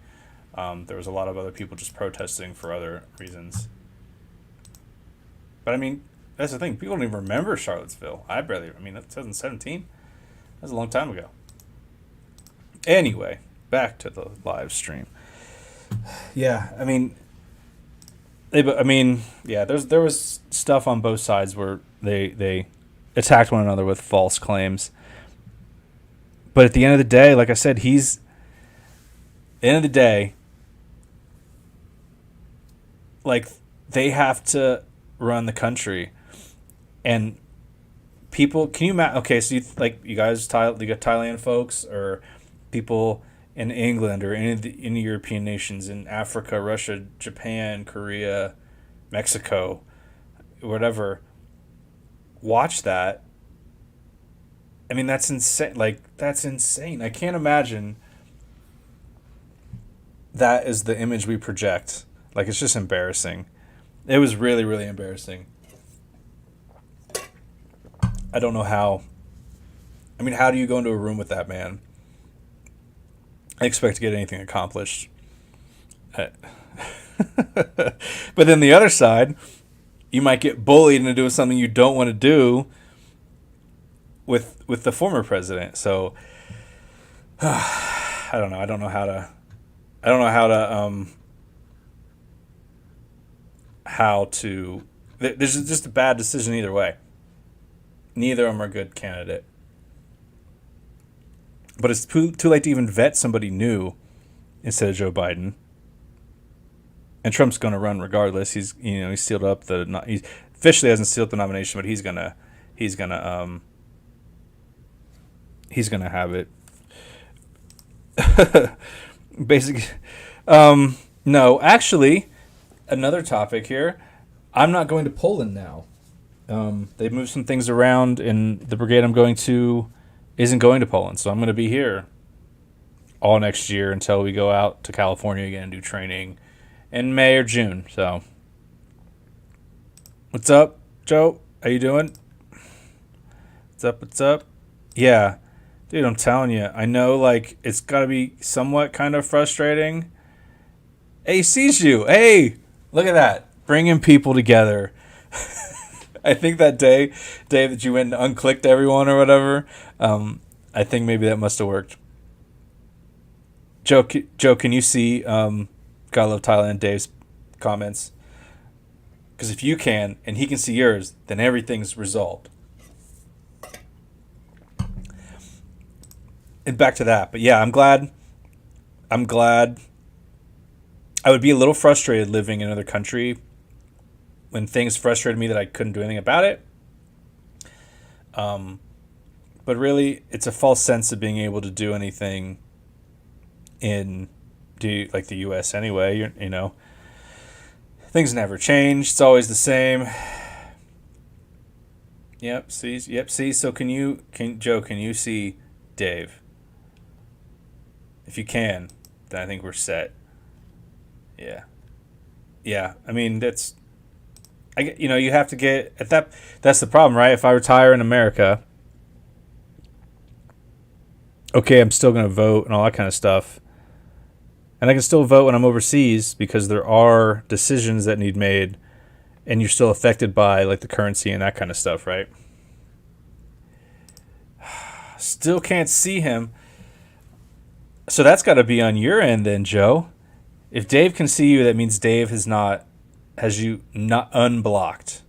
There was a lot of other people just protesting for other reasons. But I mean, that's the thing. People don't even remember Charlottesville. That's 2017. That's a long time ago. Anyway, back to the live stream. Yeah, there was stuff on both sides where they attacked one another with false claims. But at the end of the day, like I said, they have to run the country. And people, can you imagine? Okay, so you guys, you got Thailand folks, or people in England, or any European nations, in Africa, Russia, Japan, Korea, Mexico, whatever. Watch that. I mean, that's insane. That's insane. I can't imagine that is the image we project. It's just embarrassing. It was really, really embarrassing. I don't know how. How do you go into a room with that man and expect to get anything accomplished? But then the other side, you might get bullied into doing something you don't want to do with the former president. So I don't know. I don't know how to. There's just a bad decision either way. Neither of them are a good candidate. But it's too late to even vet somebody new instead of Joe Biden. And Trump's going to run regardless. He's sealed up he officially hasn't sealed the nomination, but he's gonna have it. Basically, no. Actually, another topic here. I'm not going to Poland now. They've moved some things around, and the brigade I'm going to isn't going to Poland, so I'm going to be here. all next year until we go out to California again and do training in May or June. So, what's up, Joe? How you doing? What's up? What's up? Yeah, dude, I'm telling you, I know, like, it's got to be somewhat kind of frustrating. Hey, sees you. Hey, look at that. Bringing people together. I think that day, Dave, that you went and unclicked everyone or whatever, I think maybe that must have worked. Joe, can you see Gotta Love Thailand, Dave's comments? Because if you can, and he can see yours, then everything's resolved. And back to that. But yeah, I'm glad. I would be a little frustrated living in another country when things frustrated me that I couldn't do anything about it. But really, it's a false sense of being able to do anything in like the U.S. anyway. You know, things never change. It's always the same. Yep. See. Yep. See. So Joe? Can you see Dave? If you can, then I think we're set. Yeah. Yeah. I mean, you have to get at that. That's the problem, right? If I retire in America, okay, I'm still going to vote and all that kind of stuff. And I can still vote when I'm overseas because there are decisions that need made and you're still affected by like the currency and that kind of stuff, right? Still can't see him. So that's got to be on your end then, Joe. If Dave can see you, that means Dave has you not unblocked.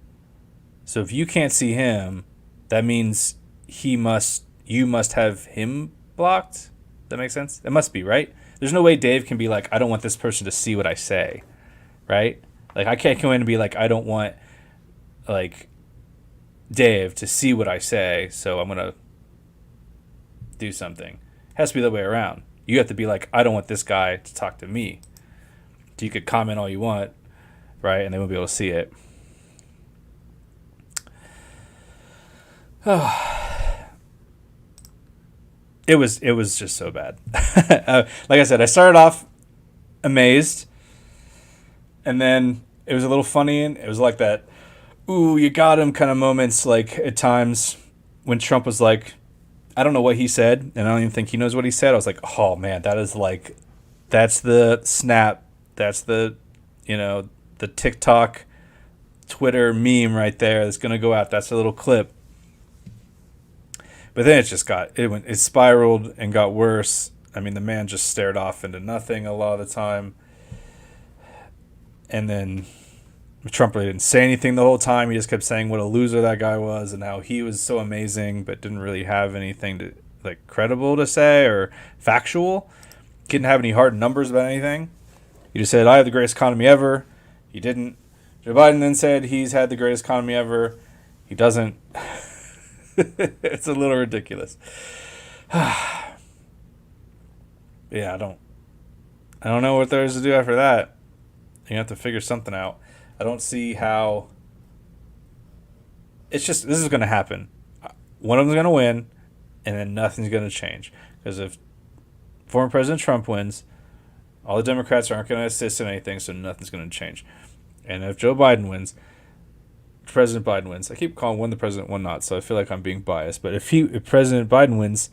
So if you can't see him, that means you must have him blocked. That makes sense? It must be, right? There's no way Dave can be like, I don't want this person to see what I say, right? Like, I can't come in and be like, I don't want, like, Dave to see what I say, so I'm going to do something. It has to be the other way around. You have to be like, I don't want this guy to talk to me. So you could comment all you want, right? And they won't be able to see it. It was just so bad. Like I said, I started off amazed, and then it was a little funny, and it was like that, ooh, you got him kind of moments, like at times when Trump was like, I don't know what he said, and I don't even think he knows what he said. I was like, oh man, that's the snap, that's the, the TikTok, Twitter meme right there that's gonna go out. That's a little clip. But then it spiraled and got worse. I mean, the man just stared off into nothing a lot of the time. And then Trump really didn't say anything the whole time. He just kept saying what a loser that guy was and how he was so amazing, but didn't really have anything credible to say or factual. Didn't have any hard numbers about anything. He just said, I have the greatest economy ever. He didn't. Joe Biden then said he's had the greatest economy ever. He doesn't. It's a little ridiculous. Yeah, I don't know what there is to do after that. You have to figure something out. I don't see how. It's just, this is going to happen. One of them's going to win, and then nothing's going to change. Because if former President Trump wins, all the Democrats aren't going to assist in anything, so nothing's going to change. And if Joe Biden wins, President Biden wins. I keep calling one the president, one not, so I feel like I'm being biased. But if President Biden wins,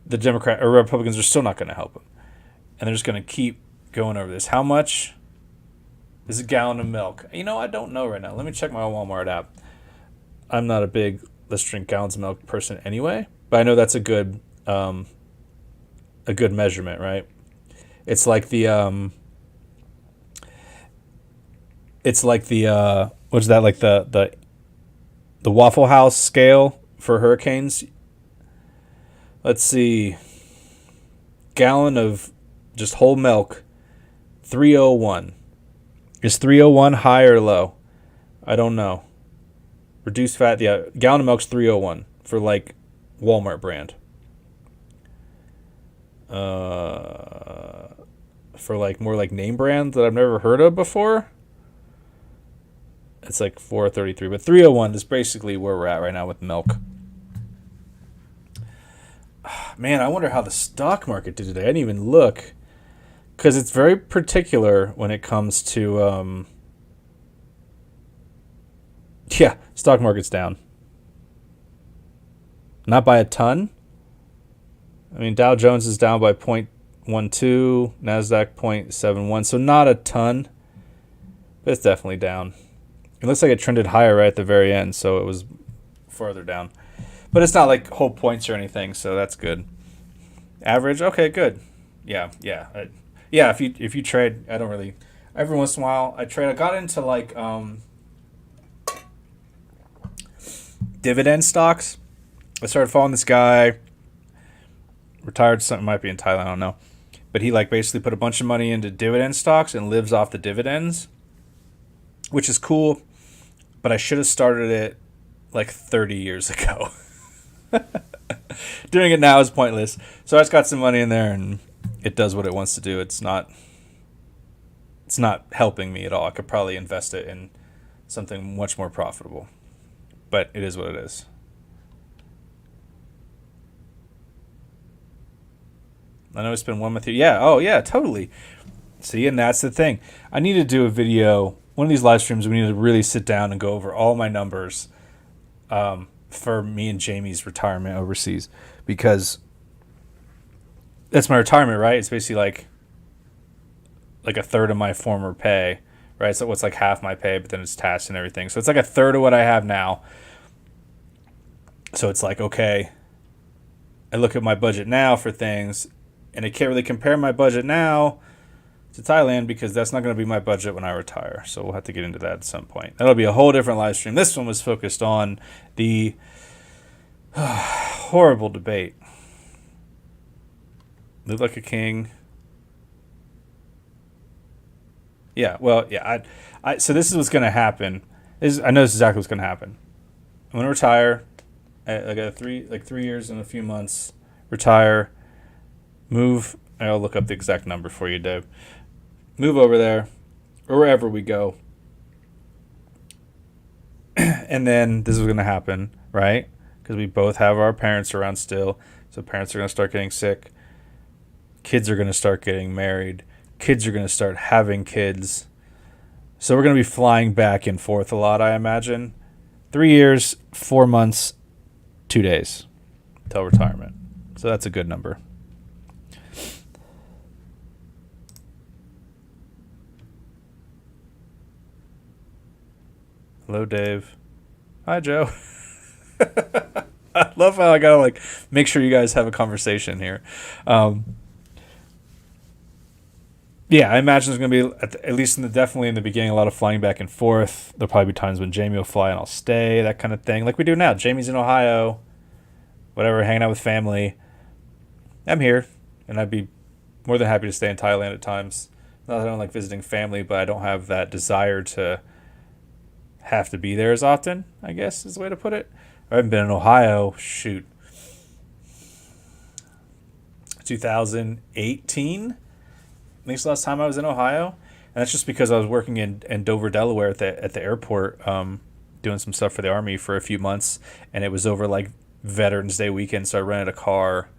the Democrat or Republicans are still not going to help him, and they're just going to keep going over this. How much is a gallon of milk? I don't know right now. Let me check my Walmart app. I'm not a big let's drink gallons of milk person anyway, but I know that's a good measurement, right? It's like the what's that, like the Waffle House scale for hurricanes. Let's see. Gallon of just whole milk, 301. Is 301 high or low? I don't know. Reduced fat, yeah. Gallon of milk's 301 for like Walmart brand. For like more like name brands that I've never heard of before, it's like 433, but 301 is basically where we're at right now with milk. Man, I wonder how the stock market did today. I didn't even look because it's very particular when it comes to yeah, stock market's down. Not by a ton. I mean, Dow Jones is down by 0.12, Nasdaq 0.71, so not a ton, but it's definitely down. It looks like it trended higher right at the very end, so it was farther down. But it's not like whole points or anything, so that's good. Average, okay, good. Yeah. Yeah. If you trade, I don't really. Every once in a while, I trade. I got into like dividend stocks. I started following this guy. Retired, something might be in Thailand, I don't know. But he like basically put a bunch of money into dividend stocks and lives off the dividends, which is cool. But I should have started it like 30 years ago. Doing it now is pointless. So I just got some money in there and it does what it wants to do. It's not helping me at all. I could probably invest it in something much more profitable. But it is what it is. I know it's been one with you. Yeah. Oh, yeah, totally. See, and that's the thing. I need to do a video, one of these live streams. We need to really sit down and go over all my numbers for me and Jamie's retirement overseas, because that's my retirement, right? It's basically like a third of my former pay, right? So it's like half my pay, but then it's taxed and everything. So it's like a third of what I have now. So it's like, okay, I look at my budget now for things, and I can't really compare my budget now to Thailand because that's not going to be my budget when I retire. So we'll have to get into that at some point. That'll be a whole different live stream. This one was focused on the horrible debate. Live like a king. Yeah, well, yeah. So this is what's going to happen. I know this is exactly what's going to happen. I'm going to retire. I got 3 years and a few months. Retire. Move. I'll look up the exact number for you, Dave. Move over there, or wherever we go. And then this is going to happen, right? Because we both have our parents around still. So parents are going to start getting sick. Kids are going to start getting married. Kids are going to start having kids. So we're going to be flying back and forth a lot, I imagine. 3 years, 4 months, 2 days till retirement. So that's a good number. Hello, Dave. Hi, Joe. I love how I gotta make sure you guys have a conversation here. Yeah, I imagine there's gonna be at least definitely in the beginning a lot of flying back and forth. There'll probably be times when Jamie will fly and I'll stay, that kind of thing, like we do now. Jamie's in Ohio, whatever, hanging out with family. I'm here, and I'd be more than happy to stay in Thailand at times. Not that I don't like visiting family, but I don't have that desire to have to be there as often, I guess is the way to put it. I haven't been in Ohio, 2018. I think it's the last time I was in Ohio. And that's just because I was working in Dover, Delaware at the airport, doing some stuff for the Army for a few months. And it was over like Veterans Day weekend, so I rented a car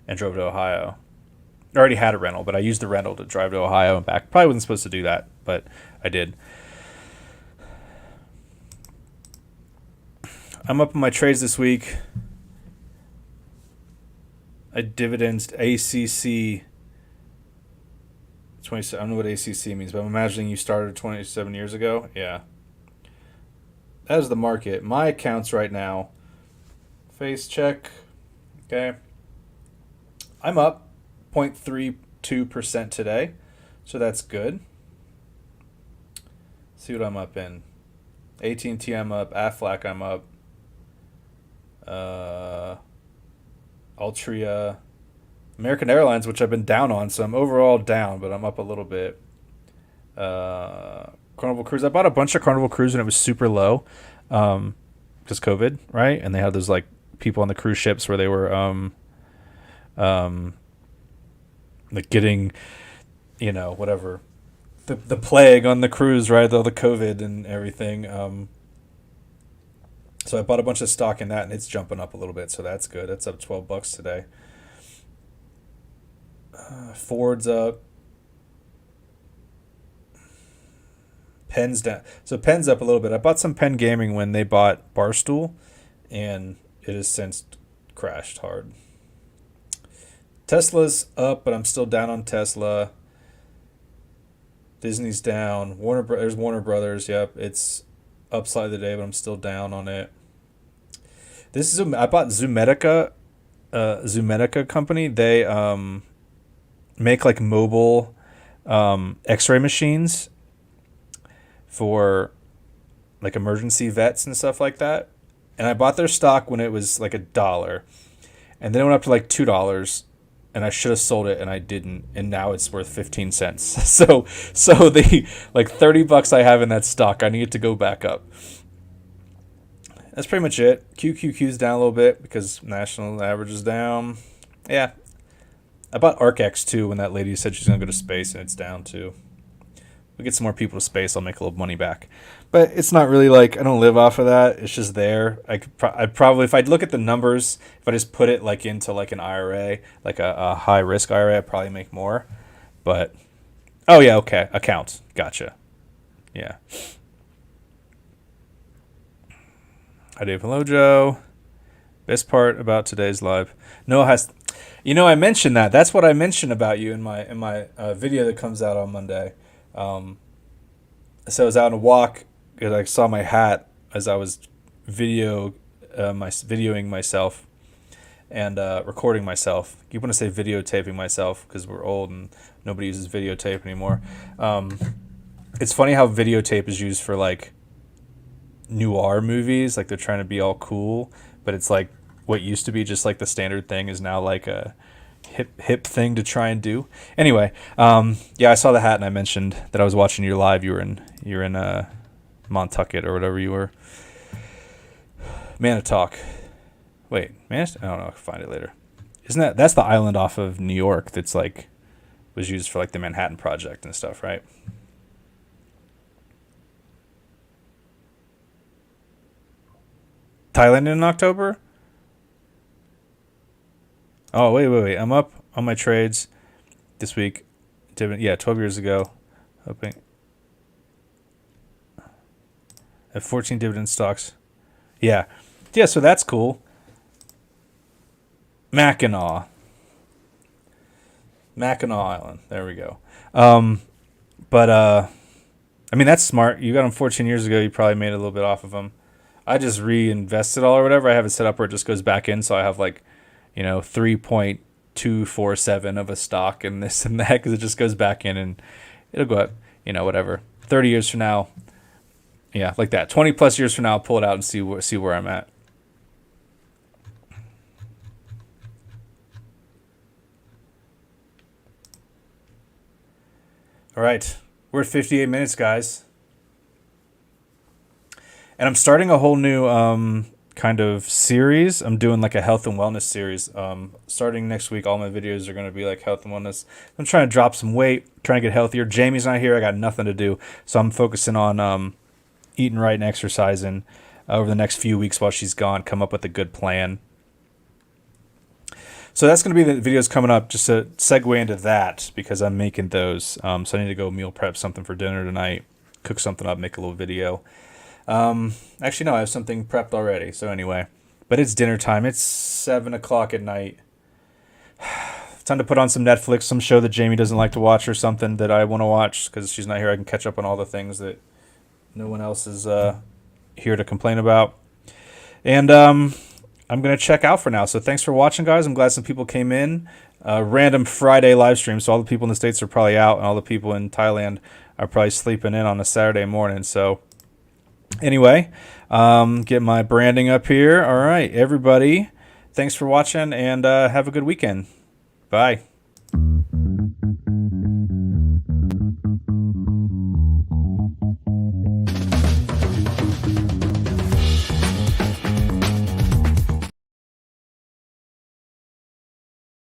and drove to Ohio. I already had a rental, but I used the rental to drive to Ohio and back. Probably wasn't supposed to do that, but I did. I'm up on my trades this week. I dividends ACC 27. I don't know what ACC means, but I'm imagining you started 27 years ago. Yeah. That is the market. My accounts right now. Face check. Okay. I'm up 0.32% today, so that's good. See what I'm up in. AT&T I'm up. Aflac I'm up. Altria, American Airlines, which I've been down on, so I'm overall down, but I'm up a little bit. Carnival Cruise, I bought a bunch of Carnival Cruise and it was super low, because COVID, right? And they had those like people on the cruise ships where they were like getting, whatever, the plague on the cruise, right? All the COVID and everything. So I bought a bunch of stock in that, and it's jumping up a little bit, so that's good. That's up $12 today. Ford's up. Penn's down. So Penn's up a little bit. I bought some Penn Gaming when they bought Barstool, and it has since crashed hard. Tesla's up, but I'm still down on Tesla. Disney's down. There's Warner Brothers. Yep, it's up slightly today, but I'm still down on it. I bought Zoometica, Zoometica company. They make like mobile X-ray machines for like emergency vets and stuff like that. And I bought their stock when it was like $1, and then it went up to like $2, and I should have sold it and I didn't, and now it's worth 15 cents. So the like $30 I have in that stock, I need to go back up. That's pretty much it. QQQ's down a little bit because national average is down. Yeah. I bought ArcX too when that lady said she's going to go to space, and it's down too. We get some more people to space, I'll make a little money back. But it's not really like, I don't live off of that. It's just there. I'd probably, if I'd look at the numbers, if I just put it like into like an IRA, like a high risk IRA, I'd probably make more. But, oh yeah, okay. Account. Gotcha. Yeah. Hi Dave, hello Joe. Best part about today's live. Noah has, I mentioned that. That's what I mentioned about you in my video that comes out on Monday. So I was out on a walk, and I saw my hat as I was videoing myself and recording myself. You want to say videotaping myself because we're old and nobody uses videotape anymore. It's funny how videotape is used for like noir movies, like they're trying to be all cool, but it's like what used to be just like the standard thing is now like a hip thing to try and do. Anyway, yeah, I saw the hat and I mentioned that I was watching your live. You're in Montucket or whatever you were. Manitowoc. Wait, I don't know. I can find it later. That's the island off of New York that's like was used for like the Manhattan Project and stuff, right? Thailand in October? Oh, wait. I'm up on my trades this week. Yeah, 12 years ago. Hoping. I have 14 dividend stocks. Yeah. Yeah, so that's cool. Mackinac Island. There we go. But I mean, that's smart. You got them 14 years ago. You probably made a little bit off of them. I just reinvested all or whatever. I have it set up where it just goes back in. So I have like, 3.247 of a stock and this and that because it just goes back in and it'll go up, whatever. 30 years from now. Yeah, like that. 20 plus years from now, I'll pull it out and see where I'm at. All right. We're at 58 minutes, guys. And I'm starting a whole new kind of series. I'm doing like a health and wellness series. Starting next week, all my videos are going to be like health and wellness. I'm trying to drop some weight, trying to get healthier. Jamie's not here. I got nothing to do. So I'm focusing on eating right and exercising over the next few weeks while she's gone, come up with a good plan. So that's going to be the videos coming up, just to segue into that because I'm making those. So I need to go meal prep something for dinner tonight, cook something up, make a little video. Actually, no, I have something prepped already. So anyway, but it's dinner time. It's 7:00 at night. Time to put on some Netflix, some show that Jamie doesn't like to watch or something that I want to watch because she's not here. I can catch up on all the things that no one else is here to complain about. And I'm going to check out for now. So thanks for watching, guys. I'm glad some people came in. Random Friday live stream. So all the people in the States are probably out and all the people in Thailand are probably sleeping in on a Saturday morning. So anyway, get my branding up here. All right, everybody. Thanks for watching and have a good weekend. Bye.